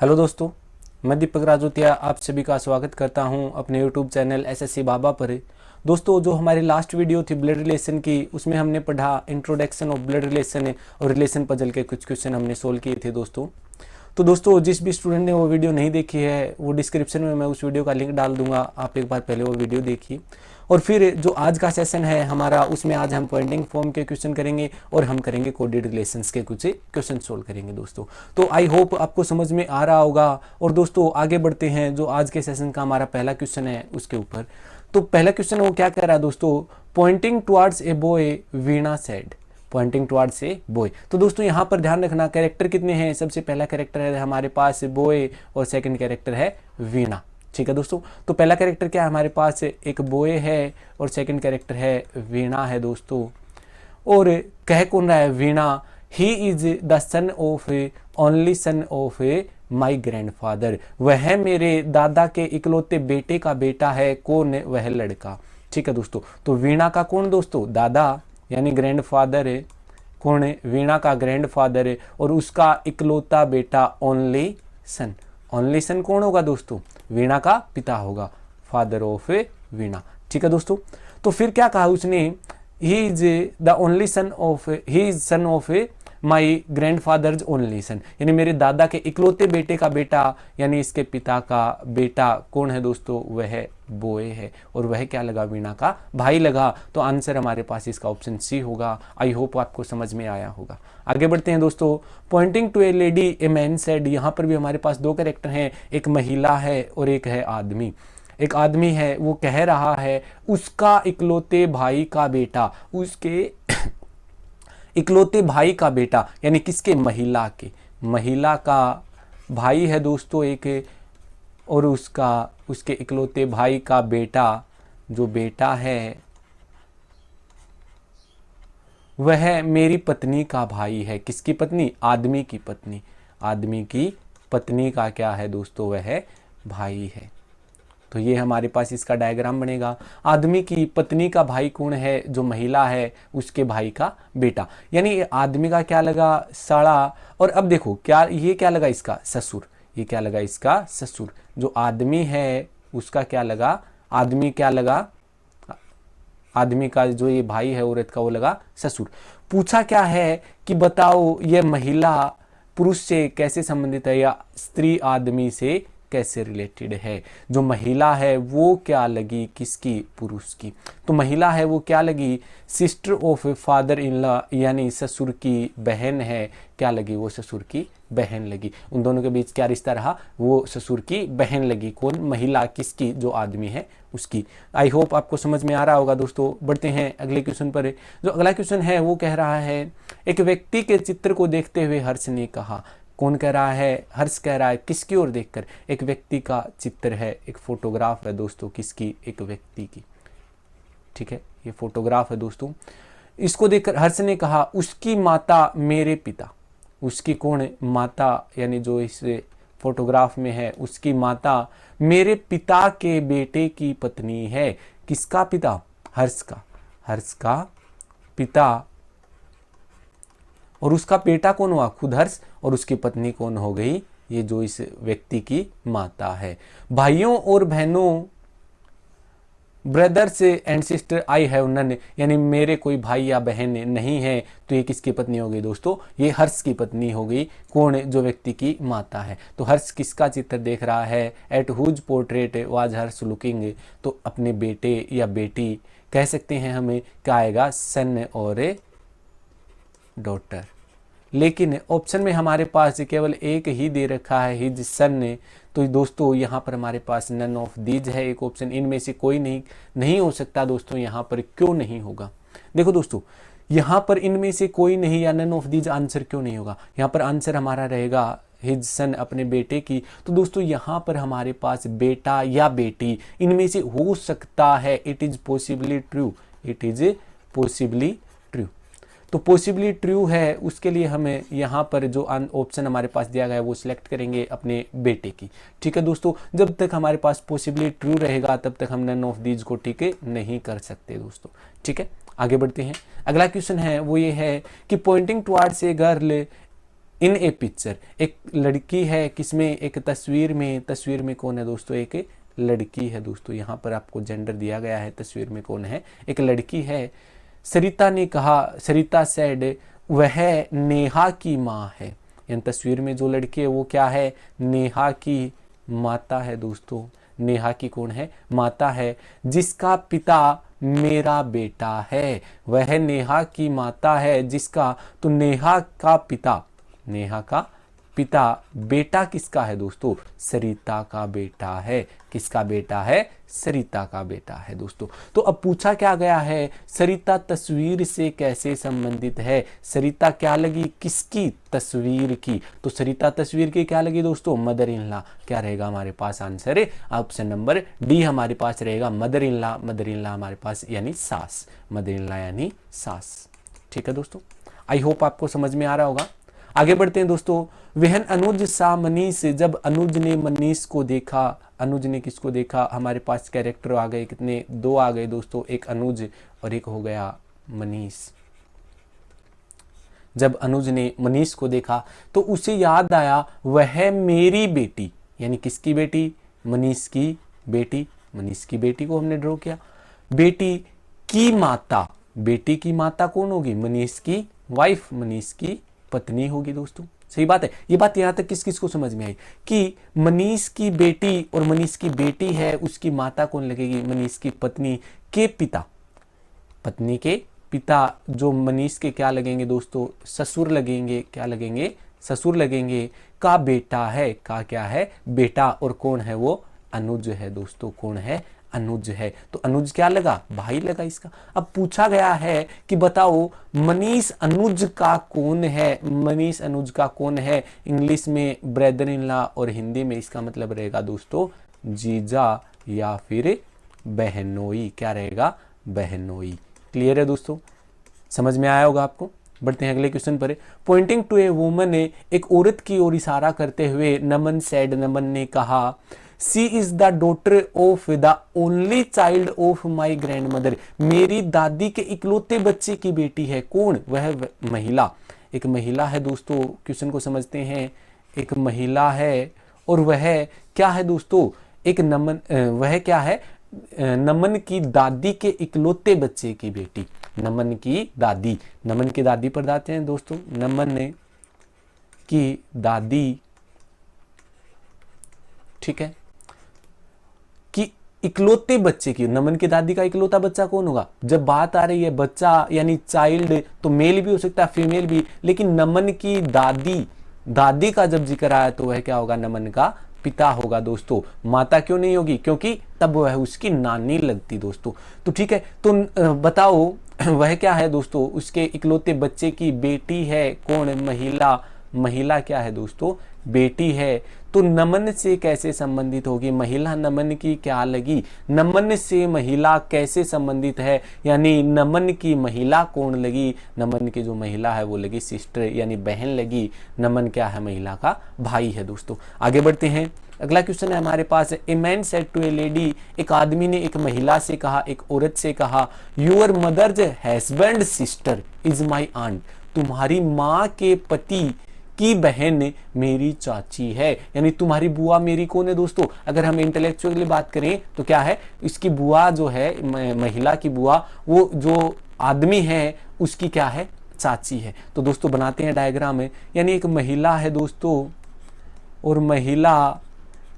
Hello दोस्तों, मैं दीपक राजोतिया आप सभी का स्वागत करता हूं अपने यूट्यूब चैनल एसएससी बाबा पर। दोस्तों, जो हमारी लास्ट वीडियो थी ब्लड रिलेशन की, उसमें हमने पढ़ा इंट्रोडक्शन ऑफ ब्लड रिलेशन और रिलेशन पजल के कुछ क्वेश्चन हमने सोल्व किए थे दोस्तों। तो दोस्तों, जिस भी स्टूडेंट ने वो वीडियो नहीं देखी है, वो डिस्क्रिप्शन में मैं उस वीडियो का लिंक डाल दूंगा, आप एक बार पहले वो वीडियो देखिए। और फिर जो आज का सेशन है हमारा, उसमें आज हम पॉइंटिंग फॉर्म के क्वेश्चन करेंगे और हम करेंगे कोडेड रिलेशंस के कुछ क्वेश्चन सोल्व करेंगे दोस्तों। तो आई होप आपको समझ में आ रहा होगा। और दोस्तों, आगे बढ़ते हैं, जो आज के सेशन का हमारा पहला क्वेश्चन है उसके ऊपर। तो पहला क्वेश्चन वो क्या कह रहा है दोस्तों, pointing towards a boy Veena said, pointing towards a boy. तो दोस्तों यहाँ पर ध्यान रखना, कैरेक्टर कितने हैं। सबसे पहला कैरेक्टर है हमारे पास बॉय और सेकंड कैरेक्टर है वीणा। ठीक है दोस्तों, तो पहला कैरेक्टर क्या है हमारे पास, एक बॉय है और सेकंड कैरेक्टर है वीणा है दोस्तों। और कह कौन रहा है, Veena. He is the son of only son of my grandfather, वह मेरे दादा के इकलौते बेटे का बेटा है। कौन है वह लड़का। ठीक है दोस्तों, तो वीणा का कौन दोस्तों, दादा यानी ग्रैंडफादर है। कौन है, वीणा का ग्रैंडफादर है और उसका इकलौता बेटा ओनली सन। ओनली सन कौन होगा दोस्तों, वीणा का पिता होगा, फादर ऑफ वीणा। ठीक है दोस्तों, तो फिर क्या कहा उसने, ही is the only son of, he is sun of my grandfathers only son, यानी मेरे दादा के इकलौते बेटे का बेटा, यानी इसके पिता का बेटा कौन है दोस्तों, वह बॉय है। और वह क्या लगा, वीणा का भाई लगा। तो आंसर हमारे पास इसका ऑप्शन सी होगा। आई होप आपको समझ में आया होगा। आगे बढ़ते हैं दोस्तों, pointing to a lady a man said, यहाँ पर भी हमारे पास दो कैरेक्टर हैं, एक महिला है और एक है आदमी। एक आदमी है, वो कह रहा है उसका इकलौते भाई का बेटा, उसके इकलौते भाई का बेटा, यानी किसके, महिला के, महिला का भाई है दोस्तों एक, और उसके इकलौते भाई का बेटा, जो बेटा है वह मेरी पत्नी का भाई है। किसकी पत्नी, आदमी की पत्नी। आदमी की पत्नी का क्या है दोस्तों, वह भाई है। तो ये हमारे पास इसका डायग्राम बनेगा। आदमी की पत्नी का भाई कौन है, जो महिला है उसके भाई का बेटा, यानी आदमी का क्या लगा, साला। और अब देखो क्या, ये क्या लगा इसका, ससुर। ये क्या लगा इसका, ससुर। जो आदमी है उसका क्या लगा, आदमी क्या लगा, आदमी का जो ये भाई है औरत का, वो लगा ससुर। पूछा क्या है कि बताओ ये महिला पुरुष से कैसे संबंधित है, या स्त्री आदमी से कैसे रिलेटेड है। जो महिला है वो क्या लगी, किसकी, पुरुष की। तो महिला है वो क्या लगी, sister of father in law, यानी ससुर की बहन है। क्या लगी, वो ससुर की बहन लगी। उन दोनों के बीच क्या रिश्ता रहा, वो ससुर की बहन लगी। कौन, महिला, किसकी, जो आदमी है उसकी। आई होप आपको समझ में आ रहा होगा दोस्तों। बढ़ते हैं अगले क्वेश्चन पर। जो अगला क्वेश्चन है वो कह रहा है, एक व्यक्ति के चित्र को देखते हुए हर्ष ने कहा। कौन कह रहा है, हर्ष कह रहा है, किसकी ओर देखकर, एक व्यक्ति का चित्र है, एक फोटोग्राफ है दोस्तों, किसकी, एक व्यक्ति की। ठीक है, ये फोटोग्राफ है दोस्तों। इसको देखकर हर्ष ने कहा, उसकी माता मेरे पिता, उसकी कौन है, माता, यानी जो इस फोटोग्राफ में है उसकी माता मेरे पिता के बेटे की पत्नी है। किसका पिता, हर्ष का, हर्ष का पिता। और उसका बेटा कौन हुआ, खुद हर्ष, और उसकी पत्नी कौन हो गई, ये जो इस व्यक्ति की माता है। भाइयों और बहनों, brothers and sister I have none, यानी मेरे कोई भाई या बहन नहीं है। तो ये किसकी पत्नी हो गई दोस्तों, ये हर्ष की पत्नी हो गई। कौन, जो व्यक्ति की माता है। तो हर्ष किसका चित्र देख रहा है, at whose portrait was Harsh looking, तो अपने बेटे या बेटी कह सकते हैं हमें, क्या आएगा, सन और डॉटर। लेकिन ऑप्शन में हमारे पास केवल एक ही दे रखा है, हिज सन ने। तो दोस्तों यहाँ पर हमारे पास नन ऑफ दीज है एक ऑप्शन, इनमें से कोई नहीं हो सकता दोस्तों। यहाँ पर क्यों नहीं होगा, देखो दोस्तों, यहाँ पर इनमें से कोई नहीं या नन ऑफ दीज आंसर क्यों नहीं होगा। यहाँ पर आंसर हमारा रहेगा हिज सन, अपने बेटे की। तो दोस्तों यहाँ पर हमारे पास बेटा या बेटी इनमें से हो सकता है, it is possibly true, it is possibly true. तो पॉसिबली ट्रू है, उसके लिए हमें यहाँ पर जो ऑप्शन हमारे पास दिया गया है वो सिलेक्ट करेंगे अपने बेटे की। ठीक है दोस्तों, जब तक हमारे पास पॉसिबली ट्रू रहेगा तब तक हम नन ऑफ दीज को ठीक नहीं कर सकते दोस्तों। ठीक है, आगे बढ़ते हैं। अगला क्वेश्चन है वो ये है कि pointing towards a girl in a picture, एक लड़की है किसमें, एक तस्वीर में। तस्वीर में कौन है दोस्तों, एक लड़की है दोस्तों। यहाँ पर आपको जेंडर दिया गया है, तस्वीर में कौन है, एक लड़की है। सरिता ने कहा, सरिता सेड, वह नेहा की माँ है। यानी तस्वीर में जो लड़की है वो क्या है, नेहा की माता है दोस्तों। नेहा की कौन है, माता है। जिसका पिता मेरा बेटा है, वह नेहा की माता है जिसका, तो नेहा का पिता, नेहा का पिता, बेटा किसका है दोस्तों, सरिता का बेटा है। किसका बेटा है, सरिता का बेटा है दोस्तों। तो अब पूछा क्या गया है, सरिता तस्वीर से कैसे संबंधित है। सरिता क्या लगी, किसकी, तस्वीर की। तो सरिता तस्वीर की क्या लगी दोस्तों, मदर इन लॉ। क्या रहेगा हमारे पास आंसर, ऑप्शन नंबर डी हमारे पास रहेगा, mother in law. Mother in law हमारे पास यानी सास, मदर इन लॉ यानी सास। ठीक है दोस्तों, आई होप आपको समझ में आ रहा होगा। आगे बढ़ते हैं दोस्तों। वहन अनुज सा मनीष, जब अनुज ने मनीष को देखा, अनुज ने किसको देखा, हमारे पास कैरेक्टर आ गए कितने, दो आ गए दोस्तों, एक अनुज और एक हो गया मनीष। जब अनुज ने मनीष को देखा तो उसे याद आया वह मेरी बेटी, यानी किसकी बेटी, मनीष की बेटी। मनीष की बेटी को हमने ड्रॉ किया। बेटी की माता, बेटी की माता कौन होगी, मनीष की वाइफ, मनीष की पत्नी होगी दोस्तों। सही बात है। ये बात यहां तक किस किस को समझ में आई कि मनीष की बेटी, और मनीष की बेटी है उसकी माता कौन लगेगी, मनीष की पत्नी के पिता, पत्नी के पिता जो मनीष के क्या लगेंगे दोस्तों, ससुर लगेंगे। क्या लगेंगे, ससुर लगेंगे। का बेटा है, का क्या है, बेटा, और कौन है वो, अनुज है दोस्तों। कौन है, अनुज है। तो अनुज क्या लगा, भाई लगा इसका। अब पूछा गया है कि बताओ मनीष अनुज का कौन है, मनीष अनुज का कौन है। इंग्लिश में ब्रदर इन लॉ और हिंदी में इसका मतलब रहेगा दोस्तों जीजा या फिर बहनोई। क्या रहेगा, बहनोई। क्लियर है दोस्तों, समझ में आया होगा आपको। बढ़ते हैं अगले क्वेश्चन पर। पॉइंटिंग टू ए वुमन, एक औरत की ओर इशारा करते हुए नमन सेड, नमन ने कहा, she is the daughter of the only child of my grandmother, मेरी दादी के इकलौते बच्चे की बेटी है। कौन, वह महिला, एक महिला है दोस्तों। क्वेश्चन को समझते हैं। एक महिला है और वह क्या है दोस्तों, एक नमन, वह क्या है, नमन की दादी के इकलौते बच्चे की बेटी। नमन की दादी, नमन की दादी पर जाते हैं दोस्तों। नमन की दादी, ठीक है, कि इकलौते बच्चे की, नमन की दादी का इकलौता बच्चा कौन होगा। जब बात आ रही है बच्चा यानी चाइल्ड, तो मेल भी हो सकता है फीमेल भी, लेकिन नमन की दादी, दादी का जब जिक्र आया तो वह क्या होगा, नमन का पिता होगा दोस्तों। माता क्यों नहीं होगी, क्योंकि तब वह उसकी नानी लगती दोस्तों। तो ठीक है, तो बताओ वह क्या है दोस्तों, उसके इकलौते बच्चे की बेटी है। कौन, महिला, महिला क्या है दोस्तों, बेटी है। तो नमन से कैसे संबंधित होगी, महिला नमन की क्या लगी, नमन से महिला कैसे संबंधित है, यानी नमन की महिला कौन लगी, नमन की जो महिला है वो लगी सिस्टर यानी बहन लगी। नमन क्या है, महिला का भाई है दोस्तों। आगे बढ़ते हैं। अगला क्वेश्चन है हमारे पास, a man said to a lady, एक आदमी ने एक महिला से कहा, एक औरत से कहा, your mother's husband sister is my aunt, तुम्हारी माँ के पति की बहन मेरी चाची है। यानी तुम्हारी बुआ मेरी कौन है दोस्तों। अगर हम इंटेलेक्चुअली बात करें तो क्या है, इसकी बुआ जो है, महिला की बुआ, वो जो आदमी है उसकी क्या है, चाची है। तो दोस्तों बनाते हैं डायग्राम में, यानी एक महिला है दोस्तों और महिला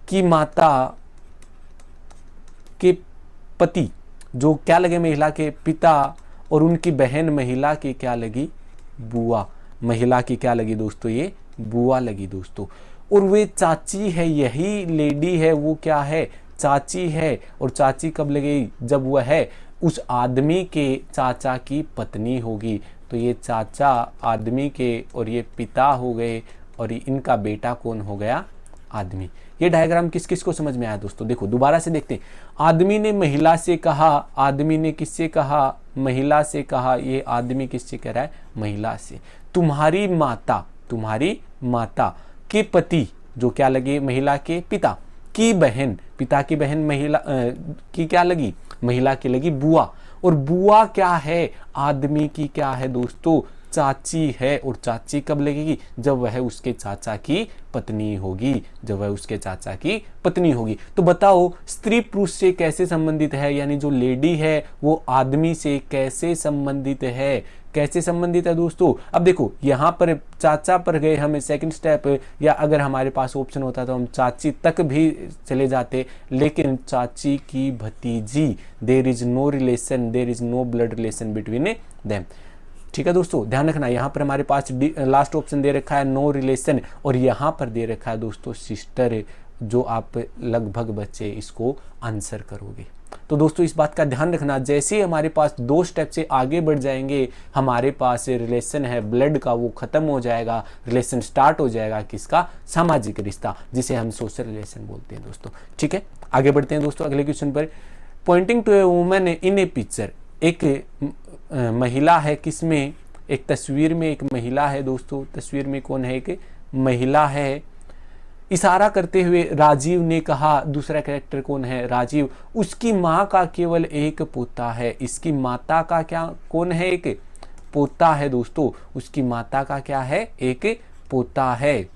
की माता के पति जो क्या लगे, महिला के पिता, और उनकी बहन महिला की क्या लगी, बुआ। महिला की क्या लगी दोस्तों, ये बुआ लगी दोस्तों। और वे चाची है, यही लेडी है वो क्या है, चाची है। और चाची कब लगेगी, जब वह है उस आदमी के चाचा की पत्नी होगी। तो ये चाचा आदमी के और ये पिता हो गए और इनका बेटा कौन हो गया, आदमी। ये डायग्राम किस किस को समझ में आया दोस्तों, देखो दोबारा से देखते हैं। आदमी ने महिला से कहा, आदमी ने किससे कहा, महिला से कहा। ये आदमी किससे कह रहा है, महिला से। तुम्हारी माता, तुम्हारी माता के पति जो क्या लगे, महिला के पिता की बहन, पिता की बहन महिला की क्या लगी, महिला की लगी बुआ। और बुआ क्या है, आदमी की क्या है दोस्तों, चाची है, और चाची कब लगेगी? जब वह उसके चाचा की पत्नी होगी, जब वह उसके चाचा की पत्नी होगी। तो बताओ स्त्री पुरुष से कैसे संबंधित है, यानी जो लेडी है वो आदमी से कैसे संबंधित है, कैसे संबंधित है दोस्तों? अब देखो यहाँ पर चाचा पर गए हमें सेकंड स्टेप, या अगर हमारे पास ऑप्शन होता तो हम चाची तक भी चले जाते, लेकिन चाची की भतीजी, there is no relation, there is no blood relation between them. ठीक है दोस्तों, ध्यान रखना, यहाँ पर हमारे पास लास्ट ऑप्शन दे रखा है नो रिलेशन, और यहाँ पर दे रखा है दोस्तों सिस्टर, जो आप लगभग बच्चे इसको आंसर करोगे। तो दोस्तों इस बात का ध्यान रखना, जैसे ही हमारे पास 2 स्टेप से आगे बढ़ जाएंगे, हमारे पास रिलेशन है ब्लड का, वो खत्म हो जाएगा, रिलेशन स्टार्ट हो जाएगा किसका? सामाजिक रिश्ता, जिसे हम सोशल रिलेशन बोलते हैं दोस्तों। ठीक है, आगे बढ़ते हैं दोस्तों अगले क्वेश्चन पर। Pointing to a woman in a picture, एक महिला है, किसमें? एक तस्वीर में एक महिला है दोस्तों, तस्वीर में कौन है? एक महिला है। इशारा करते हुए राजीव ने कहा, दूसरा कैरेक्टर कौन है? राजीव। उसकी माँ का केवल एक पोता है, इसकी माता का क्या कौन है? एक पोता है दोस्तों, उसकी माता का क्या है? एक पोता है,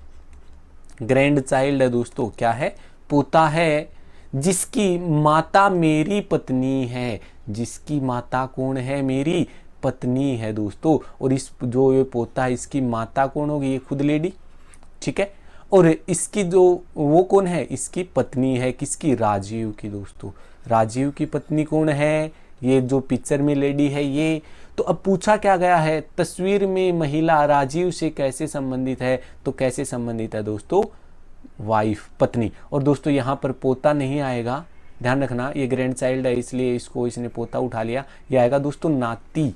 ग्रैंड चाइल्ड है दोस्तों, क्या है? पोता है। जिसकी माता मेरी पत्नी है, जिसकी माता कौन है? मेरी पत्नी है दोस्तों, और इस जो ये पोता है इसकी माता कौन होगी? ये खुद लेडी। ठीक है, और इसकी जो वो कौन है? इसकी पत्नी है, किसकी? राजीव की दोस्तों। राजीव की पत्नी कौन है? ये जो पिक्चर में लेडी है ये। तो अब पूछा क्या गया है, तस्वीर में महिला राजीव से कैसे संबंधित है? तो कैसे संबंधित है दोस्तों? वाइफ, पत्नी। और दोस्तों यहाँ पर पोता नहीं आएगा, ध्यान रखना, ये ग्रैंड चाइल्ड है इसलिए इसको इसने पोता उठा लिया, ये आएगा दोस्तों नाती।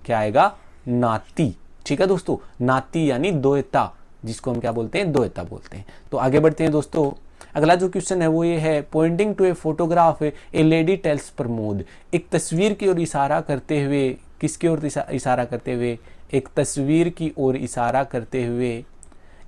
क्या आएगा? नाती। ठीक है दोस्तों, नाती यानी दोहता, जिसको हम क्या बोलते हैं? दोहता बोलते हैं। तो आगे बढ़ते हैं दोस्तों, अगला जो क्वेश्चन है वो ये है, pointing to a photograph a lady tells Pramod, एक तस्वीर की ओर इशारा करते हुए, किसकी ओर इशारा करते हुए? एक तस्वीर की ओर इशारा करते हुए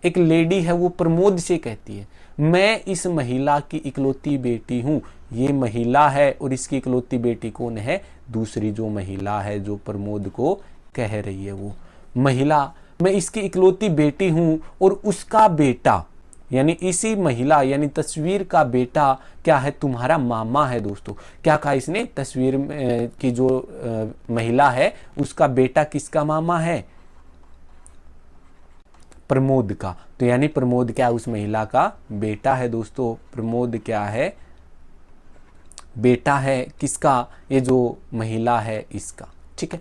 एक लेडी है वो प्रमोद से कहती है, मैं इस महिला की इकलौती बेटी हूँ। ये महिला है और इसकी इकलौती बेटी कौन है? दूसरी जो महिला है जो प्रमोद को कह रही है वो महिला, मैं इसकी इकलौती बेटी हूँ, और उसका बेटा यानी इसी महिला यानी तस्वीर का बेटा क्या है? तुम्हारा मामा है दोस्तों। क्या कहा इसने? तस्वीर की जो महिला है उसका बेटा किसका मामा है? प्रमोद का। तो यानी प्रमोद क्या? उस महिला का बेटा है दोस्तों। प्रमोद क्या है? बेटा है किसका? ये जो महिला है इसका। ठीक है,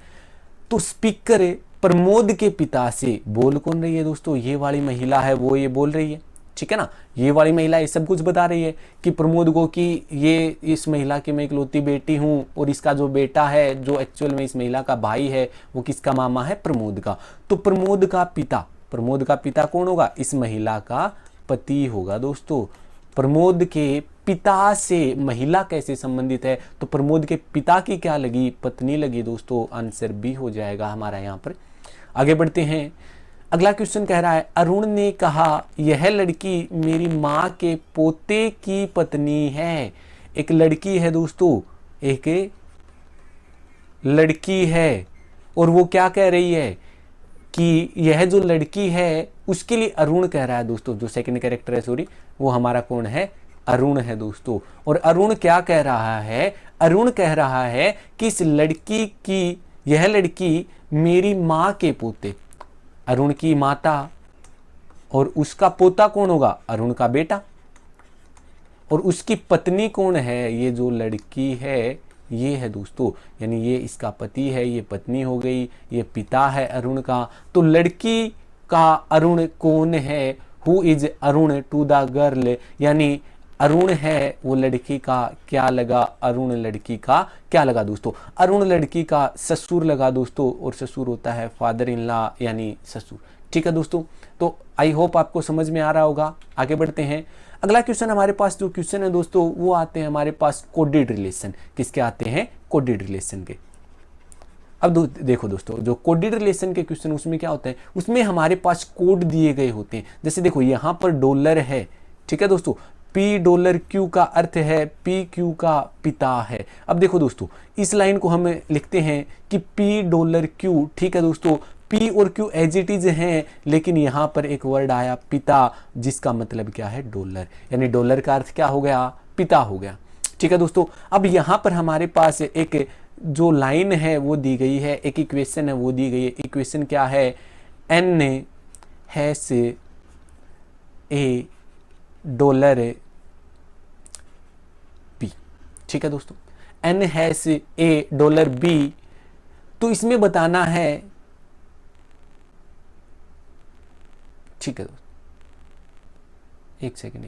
तो स्पीकर प्रमोद के पिता से बोल कौन रही है दोस्तों? ये वाली महिला है वो ये बोल रही है। ठीक है ना, ये वाली महिला ये सब कुछ बता रही है कि प्रमोद को कि ये इस महिला की मैं इकलौती बेटी हूँ, और इसका जो बेटा है जो एक्चुअल में इस महिला का भाई है वो किसका मामा है? प्रमोद का। तो प्रमोद का पिता कौन होगा? इस महिला का पति होगा दोस्तों। प्रमोद के पिता से महिला कैसे संबंधित है? तो प्रमोद के पिता की क्या लगी? पत्नी लगी दोस्तों। आंसर बी हो जाएगा हमारा यहाँ पर। आगे बढ़ते हैं, अगला क्वेश्चन कह रहा है, अरुण ने कहा यह लड़की मेरी माँ के पोते की पत्नी है। एक लड़की है दोस्तों, एक लड़की है, और वो क्या कह रही है कि यह जो लड़की है उसके लिए अरुण कह रहा है दोस्तों। जो सेकंड कैरेक्टर है सॉरी, वो हमारा कौन है? अरुण है दोस्तों। और अरुण क्या कह रहा है? अरुण कह रहा है कि इस लड़की की, यह लड़की मेरी माँ के पोते, अरुण की माता, और उसका पोता कौन होगा? अरुण का बेटा। और उसकी पत्नी कौन है? ये जो लड़की है ये है दोस्तों, यानी ये इसका पति है, ये पत्नी हो गई, ये पिता है अरुण का। तो लड़की का अरुण कौन है? Who is Arun to the girl, यानी अरुण है वो लड़की का क्या लगा? अरुण लड़की का क्या लगा दोस्तों? अरुण लड़की का ससुर लगा दोस्तों, और ससुर होता है फादर इन लॉ यानी ससुर। ठीक है दोस्तों, तो आई होप आपको समझ में आ रहा होगा। आगे बढ़ते हैं, अगला क्वेश्चन हमारे पास जो क्वेश्चन है दोस्तों वो आते हैं हमारे पास कोडेड रिलेशन। किसके आते हैं? कोडेड रिलेशन के। अब देखो दोस्तों, जो कोडेड रिलेशन के क्वेश्चन उसमें क्या होता है? उसमें हमारे पास कोड दिए गए होते हैं। जैसे देखो यहाँ पर डॉलर है, ठीक है दोस्तों, $P का अर्थ है PQ का पिता है। अब देखो दोस्तों, इस लाइन को हम लिखते हैं कि $P, ठीक है दोस्तों, P और Q एज इट इज हैं, लेकिन यहाँ पर एक वर्ड आया पिता, जिसका मतलब क्या है डॉलर, यानी डॉलर का अर्थ क्या हो गया, पिता हो गया। ठीक है दोस्तों, अब यहाँ पर हमारे पास एक जो लाइन है वो दी गई है, एक इक्वेशन है वो दी गई है। इक्वेशन क्या है, n hash A dollar B. ठीक है दोस्तों, n hash A dollar B. तो इसमें बताना है, ठीक है दोस्तों, एक सेकेंड,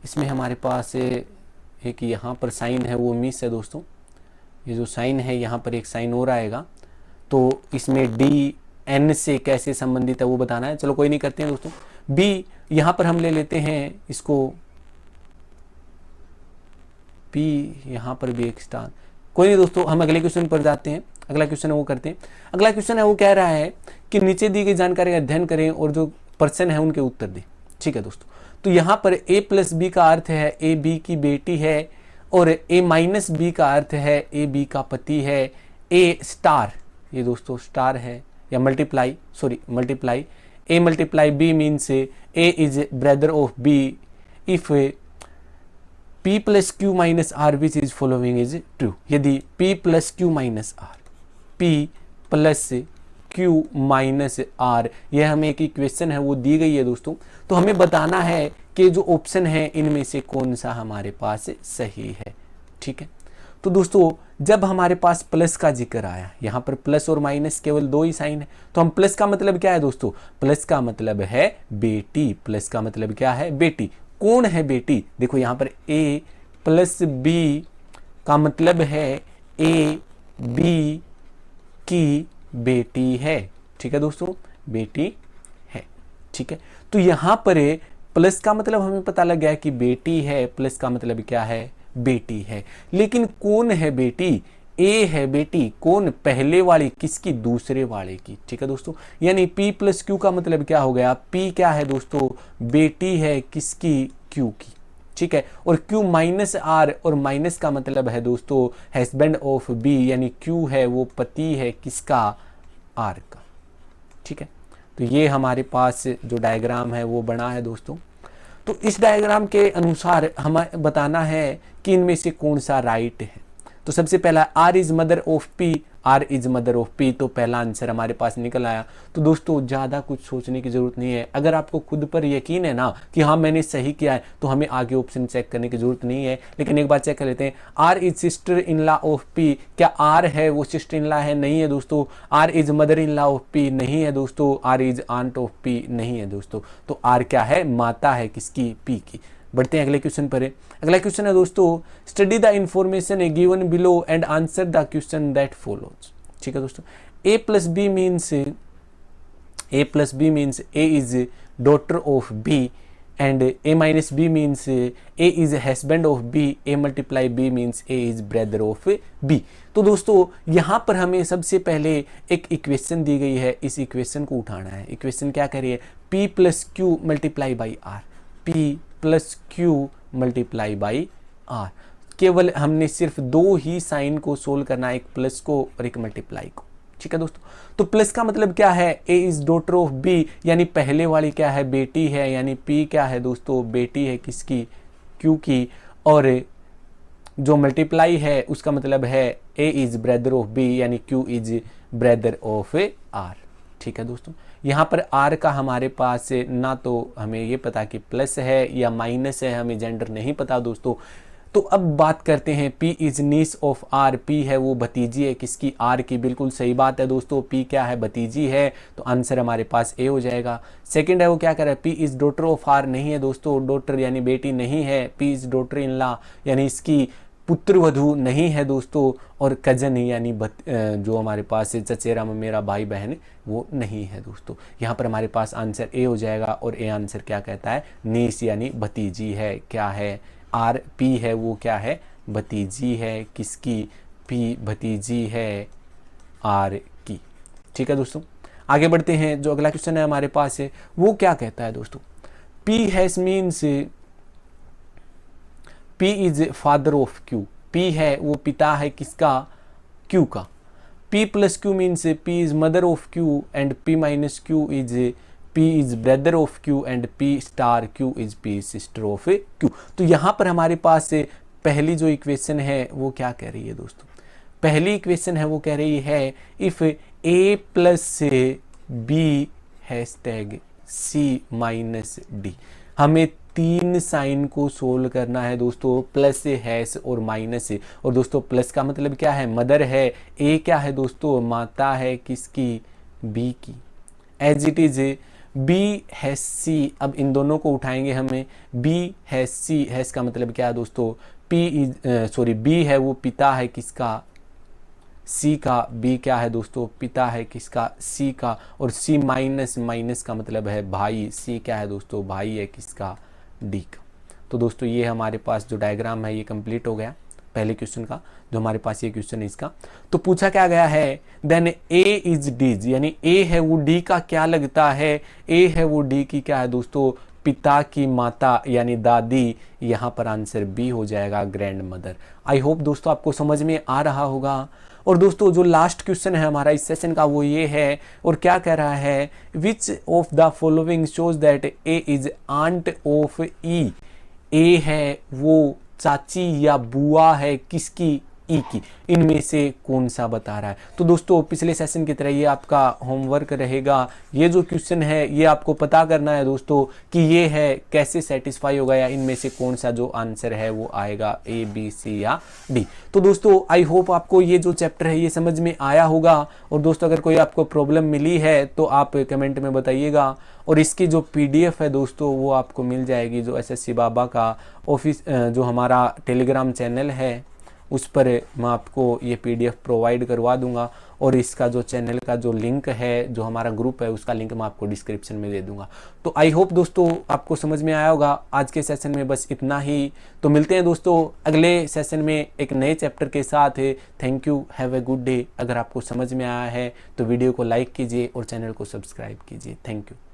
इसमें हमारे पास एक यहाँ पर साइन है वो मिस है दोस्तों। ये जो साइन है यहाँ पर एक साइन और आएगा, तो इसमें डी एन से कैसे संबंधित है वो बताना है। चलो कोई नहीं, करते हैं दोस्तों। बी यहाँ पर हम ले लेते हैं इसको पी, यहाँ पर भी एक स्टार, कोई नहीं दोस्तों, हम अगले क्वेश्चन पर जाते हैं। अगला क्वेश्चन है वो करते हैं। अगला क्वेश्चन है वो कह रहा है कि नीचे दी गई जानकारी का अध्ययन करें और जो पर्सन है उनके उत्तर दें। ठीक है दोस्तों, तो यहाँ पर a प्लस बी का अर्थ है ए बी की बेटी है, और a माइनस बी का अर्थ है ए बी का पति है। ए स्टार, ये दोस्तों स्टार है, या multiply, a multiply b means a is brother of b if p plus Q minus R which is following is true. यदि p plus Q minus R, p plus Q minus R, यह हमें एक equation है वो दी गई है दोस्तों। तो हमें बताना है कि जो ऑप्शन है इनमें से कौन सा हमारे पास सही है। ठीक है, तो दोस्तों जब हमारे पास प्लस का जिक्र आया, यहाँ पर प्लस और माइनस केवल दो ही साइन है, तो हम प्लस का मतलब क्या है दोस्तों, प्लस का मतलब है बेटी। प्लस का मतलब क्या है, बेटी। कौन है बेटी, देखो यहाँ पर ए प्लस बी का मतलब है ए बी की बेटी है। ठीक है दोस्तों, बेटी है। ठीक है, तो यहां पर प्लस का मतलब हमें पता लग गया कि बेटी है, प्लस का मतलब क्या है, बेटी है। लेकिन कौन है बेटी, ए है बेटी। कौन, पहले वाली, किसकी, दूसरे वाले की। ठीक है दोस्तों, यानी P प्लस क्यू का मतलब क्या हो गया, P क्या है दोस्तों, बेटी है किसकी, क्यू की। ठीक है, और Q माइनस आर, और माइनस का मतलब है दोस्तों हस्बैंड ऑफ B, यानी Q है वो पति है किसका, R का। ठीक है, तो ये हमारे पास जो डायग्राम है वो बना है दोस्तों। तो इस डायग्राम के अनुसार हमें बताना है कि इनमें से कौन सा राइट है। तो सबसे पहला R is mother of P, R is mother of P, तो पहला आंसर हमारे पास निकल आया। तो दोस्तों ज़्यादा कुछ सोचने की ज़रूरत नहीं है। अगर आपको खुद पर यकीन है ना कि हाँ मैंने सही किया है, तो हमें आगे ऑप्शन चेक करने की ज़रूरत नहीं है। लेकिन एक बार चेक कर लेते हैं, R is sister in law of P, क्या R है वो सिस्टर इन लॉ है, नहीं है दोस्तों। R is mother in law of P, नहीं है दोस्तों। R is aunt of P, नहीं है दोस्तों। तो R क्या है, माता है किसकी, P की। बढ़ते हैं अगले क्वेश्चन पर। अगला क्वेश्चन है दोस्तों, study the information given below and answer the question that follows. ठीक है दोस्तों, a plus B means a is daughter of B, and a minus B means a is husband of B, a multiply b means a is brother of B। तो दोस्तों यहाँ पर हमें सबसे पहले एक इक्वेशन दी गई है, इस इक्वेशन को उठाना है। इक्वेशन क्या कह रही है, p plus Q multiply by R, p plus Q multiply by R. केवल हमने सिर्फ दो ही साइन को सोल्व करना है, एक प्लस को और एक मल्टीप्लाई को। ठीक है दोस्तों, तो प्लस का मतलब क्या है, A is daughter of B, यानी पहले वाली क्या है, बेटी है, यानी पी क्या है दोस्तों, बेटी है किसकी, क्यू की। और जो मल्टीप्लाई है उसका मतलब है A is brother of B, यानी Q is brother of R. ठीक है दोस्तों, यहाँ पर आर का हमारे पास ना तो हमें ये पता कि प्लस है या माइनस है, हमें जेंडर नहीं पता दोस्तों। तो अब बात करते हैं, P is niece of R, P है वो भतीजी है किसकी, R की। बिल्कुल सही बात है दोस्तों, P क्या है, भतीजी है, तो आंसर हमारे पास A हो जाएगा। सेकंड है वो क्या कर रहा है, P is daughter of R, नहीं है दोस्तों, डॉटर यानी बेटी नहीं है। P is daughter in law, यानी इसकी पुत्र वधू नहीं है दोस्तों। और कजन यानी जो हमारे पास चचेरा मेरा भाई बहन, वो नहीं है दोस्तों। यहाँ पर हमारे पास आंसर A हो जाएगा, और A आंसर क्या कहता है, नीस यानी भतीजी है। क्या है, आर, पी है वो क्या है, भतीजी है किसकी, पी भतीजी है आर की। ठीक है दोस्तों, आगे बढ़ते हैं। जो अगला क्वेश्चन है हमारे पास है वो क्या कहता है दोस्तों, P has means P is father of Q, P है वो पिता है किसका, क्यू का। P plus Q means P is mother of Q and P minus Q is P is brother of Q and P star Q is P sister of Q। तो यहाँ पर हमारे पास पहली जो इक्वेशन है वो क्या कह रही है दोस्तों? पहली इक्वेशन है वो कह रही है if A plus B hashtag C minus D। हमें तीन साइन को सोल्व करना है दोस्तों, प्लस हैश और माइनस से। और दोस्तों प्लस का मतलब क्या है? मदर है। ए क्या है दोस्तों? माता है किसकी? बी की। As it is B hash C. अब इन दोनों को उठाएंगे हमें। बी हैश सी, हैश का मतलब क्या है दोस्तों? पी इज बी है वो पिता है किसका? सी का। बी क्या है दोस्तों? पिता है किसका? सी का। और सी माइनस, माइनस का मतलब है भाई। सी क्या है दोस्तों? भाई है किसका? डी का। तो दोस्तों ये हमारे पास जो डायग्राम है ये कंप्लीट हो गया पहले क्वेश्चन का, जो हमारे पास ये क्वेश्चन है इसका। तो पूछा क्या गया है? देन ए इज डीज, यानी ए है वो डी का क्या लगता है? ए है वो डी की क्या है दोस्तों? पिता की माता यानी दादी। यहाँ पर आंसर बी हो जाएगा, ग्रैंड मदर। आई होप दोस्तों आपको समझ में आ रहा होगा। और दोस्तों जो लास्ट क्वेश्चन है हमारा इस सेशन का वो ये है, और क्या कह रहा है? Which of the following shows that A is aunt of E. A है वो चाची या बुआ है किसकी? ई की। इनमें से कौन सा बता रहा है? तो दोस्तों पिछले सेशन की तरह ये आपका होमवर्क रहेगा। ये जो क्वेश्चन है ये आपको पता करना है दोस्तों कि ये है कैसे सेटिस्फाई होगा, या इनमें से कौन सा जो आंसर है वो आएगा, ए बी सी या डी। तो दोस्तों आई होप आपको ये जो चैप्टर है ये समझ में आया होगा। और दोस्तों अगर कोई आपको प्रॉब्लम मिली है तो आप कमेंट में बताइएगा। और इसकी जो PDF है दोस्तों वो आपको मिल जाएगी, जो SSC बाबा का ऑफिस जो हमारा टेलीग्राम चैनल है उस पर मैं आपको ये PDF प्रोवाइड करवा दूंगा। और इसका जो चैनल का जो लिंक है, जो हमारा ग्रुप है, उसका लिंक मैं आपको डिस्क्रिप्शन में दे दूंगा। तो आई होप दोस्तों आपको समझ में आया होगा। आज के सेशन में बस इतना ही। तो मिलते हैं दोस्तों अगले सेशन में एक नए चैप्टर के साथ। Thank you, have a good day. अगर आपको समझ में आया है तो वीडियो को लाइक कीजिए और चैनल को सब्सक्राइब कीजिए। Thank you.